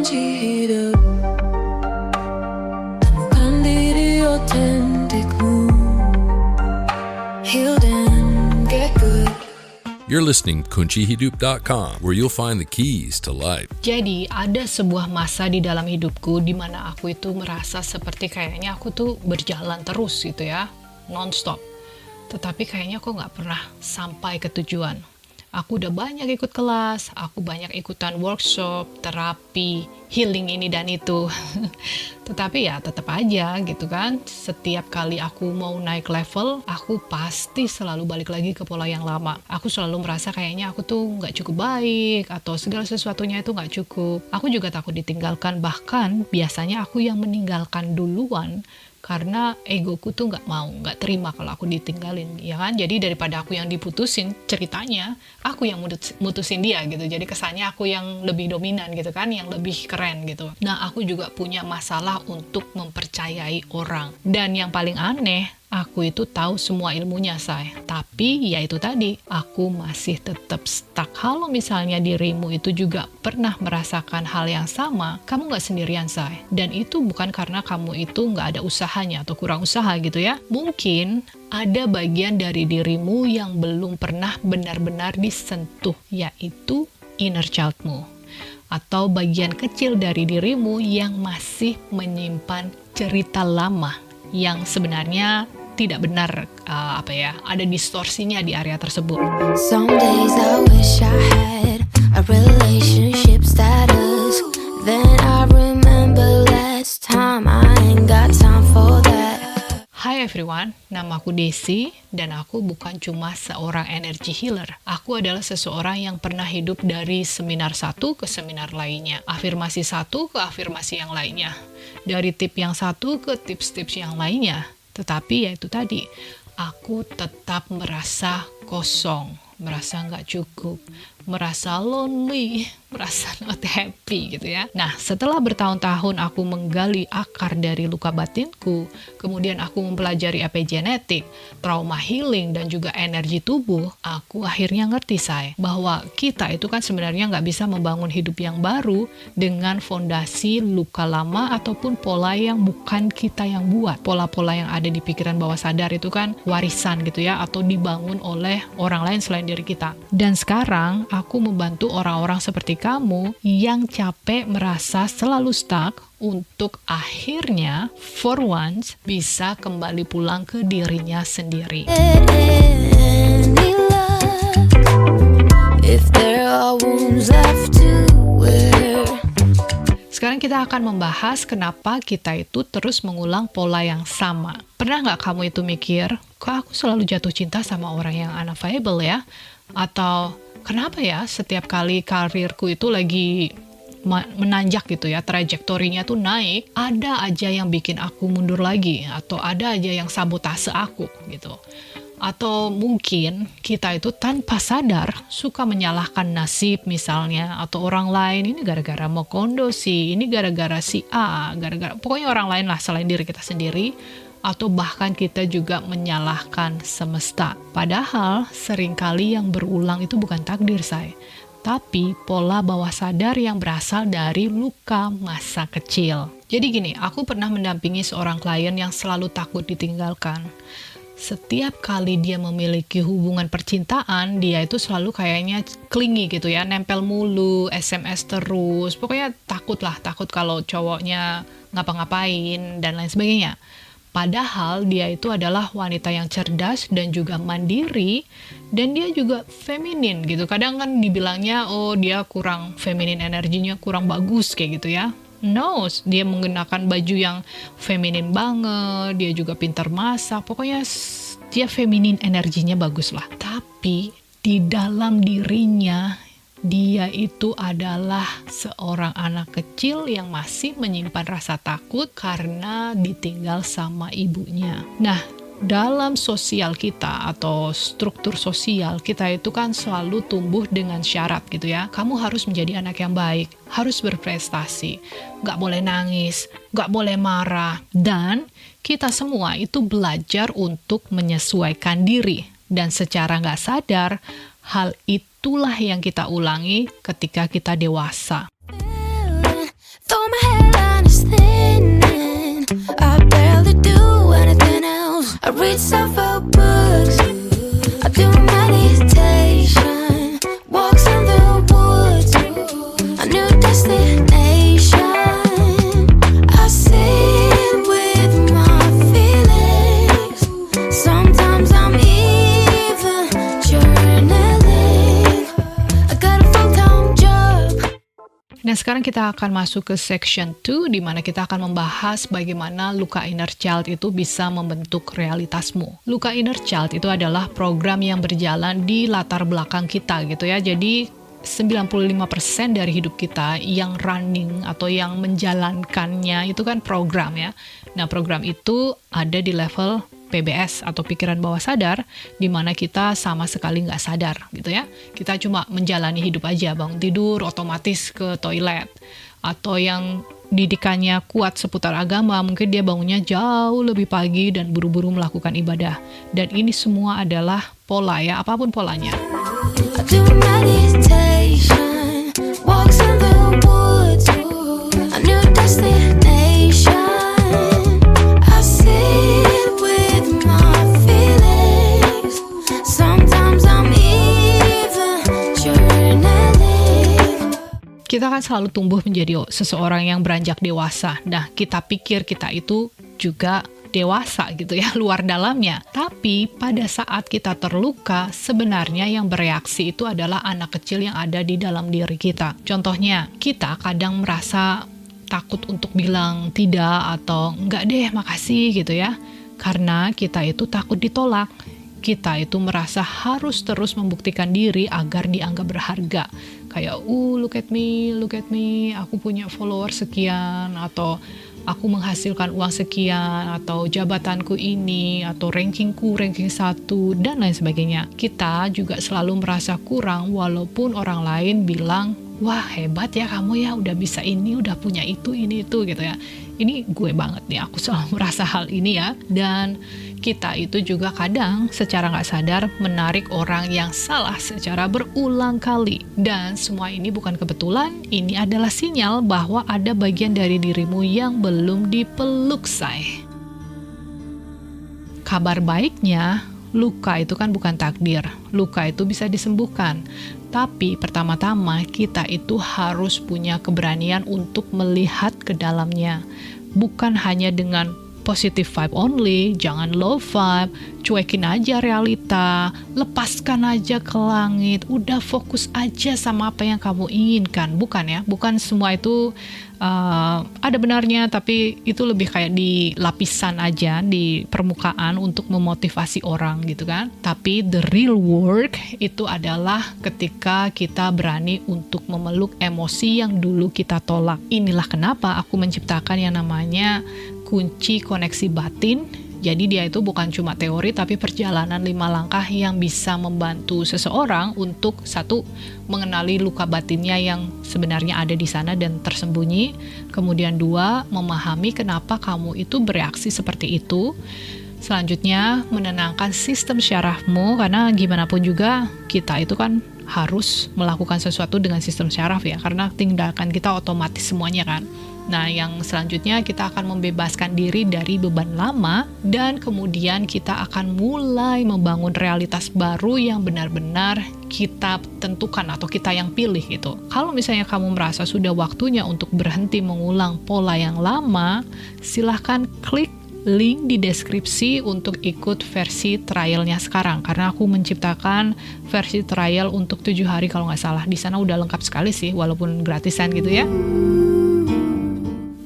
kunci hidup, temukan diri otentikmu, heal and get good. You're listening to KunciHidup.com, where you'll find the keys to life. Jadi, ada sebuah masa di dalam hidupku di mana aku itu merasa seperti kayaknya aku tuh berjalan terus gitu ya, non-stop. Tetapi kayaknya aku nggak pernah sampai ke tujuan. Aku udah banyak ikut kelas, aku banyak ikutan workshop, terapi, healing ini dan itu. Tetapi ya tetap aja gitu kan, setiap kali aku mau naik level, aku pasti selalu balik lagi ke pola yang lama. Aku selalu merasa kayaknya aku tuh nggak cukup baik, atau segala sesuatunya itu nggak cukup. Aku juga takut ditinggalkan, bahkan biasanya aku yang meninggalkan duluan, karena egoku tuh nggak terima kalau aku ditinggalin, ya kan? Jadi daripada aku yang diputusin, ceritanya aku yang mutusin dia gitu. Jadi kesannya aku yang lebih dominan gitu kan, yang lebih keren gitu. Nah, aku juga punya masalah untuk mempercayai orang. Dan yang paling aneh, aku itu tahu semua ilmunya, Say. Tapi ya itu tadi, aku masih tetap stuck. Kalau misalnya dirimu itu juga pernah merasakan hal yang sama, kamu nggak sendirian, Say. Dan itu bukan karena kamu itu nggak ada usahanya atau kurang usaha gitu ya. Mungkin ada bagian dari dirimu yang belum pernah benar-benar disentuh, yaitu inner childmu. Atau bagian kecil dari dirimu yang masih menyimpan cerita lama yang sebenarnya tidak benar, ada distorsinya di area tersebut. Some days I wish I had a relationship status. Then I remember last time I ain't got time for that. Hai everyone, nama aku Desi dan aku bukan cuma seorang energy healer. Aku adalah seseorang yang pernah hidup dari seminar satu ke seminar lainnya, afirmasi satu ke afirmasi yang lainnya, dari tip yang satu ke tips-tips yang lainnya. Tetapi ya itu tadi, aku tetap merasa kosong, merasa nggak cukup, merasa lonely, merasa not happy gitu ya. Nah, setelah bertahun-tahun aku menggali akar dari luka batinku, kemudian aku mempelajari epigenetik, trauma healing, dan juga energi tubuh, aku akhirnya ngerti, Say, bahwa kita itu kan sebenarnya nggak bisa membangun hidup yang baru dengan fondasi luka lama ataupun pola yang bukan kita yang buat. Pola-pola yang ada di pikiran bawah sadar itu kan warisan gitu ya, atau dibangun oleh orang lain selain diri kita. Dan sekarang aku membantu orang-orang seperti kamu yang capek merasa selalu stuck untuk akhirnya for once bisa kembali pulang ke dirinya sendiri. Sekarang kita akan membahas kenapa kita itu terus mengulang pola yang sama. Pernah nggak kamu itu mikir, kok aku selalu jatuh cinta sama orang yang unavailable ya? Atau kenapa ya setiap kali karirku itu lagi menanjak gitu ya, trajektorinya tuh naik, ada aja yang bikin aku mundur lagi, atau ada aja yang sabotase aku gitu. Atau mungkin kita itu tanpa sadar suka menyalahkan nasib misalnya, atau orang lain, ini gara-gara mau kondo sih, ini gara-gara si A, gara-gara pokoknya orang lain lah selain diri kita sendiri. Atau bahkan kita juga menyalahkan semesta. Padahal seringkali yang berulang itu bukan takdir, Say, tapi pola bawah sadar yang berasal dari luka masa kecil. Jadi gini, aku pernah mendampingi seorang klien yang selalu takut ditinggalkan. Setiap kali dia memiliki hubungan percintaan, dia itu selalu kayaknya clingy gitu ya, nempel mulu, SMS terus, pokoknya takut kalau cowoknya ngapa-ngapain dan lain sebagainya. Padahal dia itu adalah wanita yang cerdas dan juga mandiri, dan dia juga feminin gitu. Kadang kan dibilangnya, oh dia kurang feminin, energinya kurang bagus kayak gitu ya. No, dia menggunakan baju yang feminin banget, dia juga pintar masak, pokoknya dia feminin, energinya bagus lah. Tapi di dalam dirinya, dia itu adalah seorang anak kecil yang masih menyimpan rasa takut karena ditinggal sama ibunya. Nah, dalam sosial kita atau struktur sosial kita itu kan selalu tumbuh dengan syarat gitu ya. Kamu harus menjadi anak yang baik, harus berprestasi, nggak boleh nangis, nggak boleh marah. Dan kita semua itu belajar untuk menyesuaikan diri. Dan secara nggak sadar, hal itulah yang kita ulangi ketika kita dewasa. Though my hairline is thinning, I barely do anything else. I read self-help books, I do meditation, walks in the woods, a new destination. I sit with my feelings, sometimes I'm even journaling. I got a full-time job. Nah, sekarang kita akan masuk ke section 2, di mana kita akan membahas bagaimana luka inner child itu bisa membentuk realitasmu. Luka inner child itu adalah program yang berjalan di latar belakang kita gitu ya. Jadi 95% dari hidup kita yang running atau yang menjalankannya itu kan program ya. Nah, program itu ada di level PBS atau pikiran bawah sadar, di mana kita sama sekali nggak sadar gitu ya. Kita cuma menjalani hidup aja, bangun tidur, otomatis ke toilet. Atau yang didikannya kuat seputar agama, mungkin dia bangunnya jauh lebih pagi dan buru-buru melakukan ibadah. Dan ini semua adalah pola ya, apapun polanya. I do meditation, walks in the woods, a new destination. I sit with my feelings, sometimes I'm even journaling. Kita kan selalu tumbuh menjadi seseorang yang beranjak dewasa. Nah, kita pikir kita itu juga dewasa gitu ya, luar dalamnya. Tapi pada saat kita terluka, sebenarnya yang bereaksi itu adalah anak kecil yang ada di dalam diri kita. Contohnya, kita kadang merasa takut untuk bilang tidak atau enggak deh, makasih gitu ya. Karena kita itu takut ditolak. Kita itu merasa harus terus membuktikan diri agar dianggap berharga. Kayak, look at me, aku punya follower sekian, atau aku menghasilkan uang sekian, atau jabatanku ini, atau ranking 1, dan lain sebagainya. Kita juga selalu merasa kurang walaupun orang lain bilang, wah hebat ya kamu ya, udah bisa ini, udah punya itu, ini itu gitu ya. Ini gue banget nih, aku selalu merasa hal ini ya. Dan kita itu juga kadang secara nggak sadar menarik orang yang salah secara berulang kali. Dan semua ini bukan kebetulan, ini adalah sinyal bahwa ada bagian dari dirimu yang belum dipeluk, say. Kabar baiknya, luka itu kan bukan takdir. Luka itu bisa disembuhkan. Tapi pertama-tama kita itu harus punya keberanian untuk melihat ke dalamnya. Bukan hanya dengan positive vibe only, jangan low vibe, cuekin aja realita, lepaskan aja ke langit, udah fokus aja sama apa yang kamu inginkan. Bukan ya, bukan semua itu ada benarnya, tapi itu lebih kayak di lapisan aja, di permukaan untuk memotivasi orang gitu kan. Tapi the real work itu adalah ketika kita berani untuk memeluk emosi yang dulu kita tolak. Inilah kenapa aku menciptakan yang namanya kunci koneksi batin. Jadi dia itu bukan cuma teori, tapi perjalanan 5 langkah yang bisa membantu seseorang untuk 1, mengenali luka batinnya yang sebenarnya ada di sana dan tersembunyi. Kemudian 2, memahami kenapa kamu itu bereaksi seperti itu. Selanjutnya, menenangkan sistem syarafmu, karena gimana pun juga kita itu kan harus melakukan sesuatu dengan sistem syaraf ya, karena tindakan kita otomatis semuanya kan. Nah, yang selanjutnya kita akan membebaskan diri dari beban lama, dan kemudian kita akan mulai membangun realitas baru yang benar-benar kita tentukan atau kita yang pilih gitu. Kalau misalnya kamu merasa sudah waktunya untuk berhenti mengulang pola yang lama, silahkan klik link di deskripsi untuk ikut versi trialnya sekarang, karena aku menciptakan versi trial untuk 7 hari kalau nggak salah. Di sana udah lengkap sekali sih, walaupun gratisan gitu ya.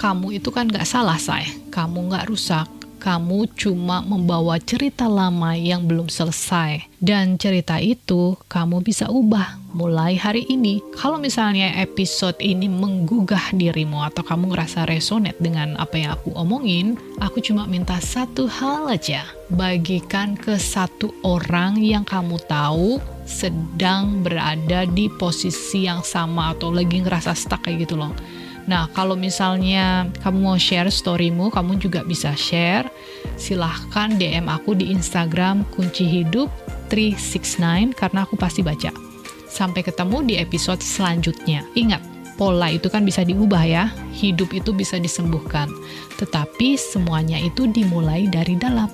Kamu itu kan nggak salah, say. Kamu nggak rusak. Kamu cuma membawa cerita lama yang belum selesai. Dan cerita itu kamu bisa ubah mulai hari ini. Kalau misalnya episode ini menggugah dirimu atau kamu ngerasa resonate dengan apa yang aku omongin, aku cuma minta 1 hal aja. Bagikan ke 1 orang yang kamu tahu sedang berada di posisi yang sama atau lagi ngerasa stuck kayak gitu loh. Nah, kalau misalnya kamu mau share storymu, kamu juga bisa share. Silahkan DM aku di Instagram Kunci Hidup 369 karena aku pasti baca. Sampai ketemu di episode selanjutnya. Ingat, pola itu kan bisa diubah ya, hidup itu bisa disembuhkan. Tetapi semuanya itu dimulai dari dalam.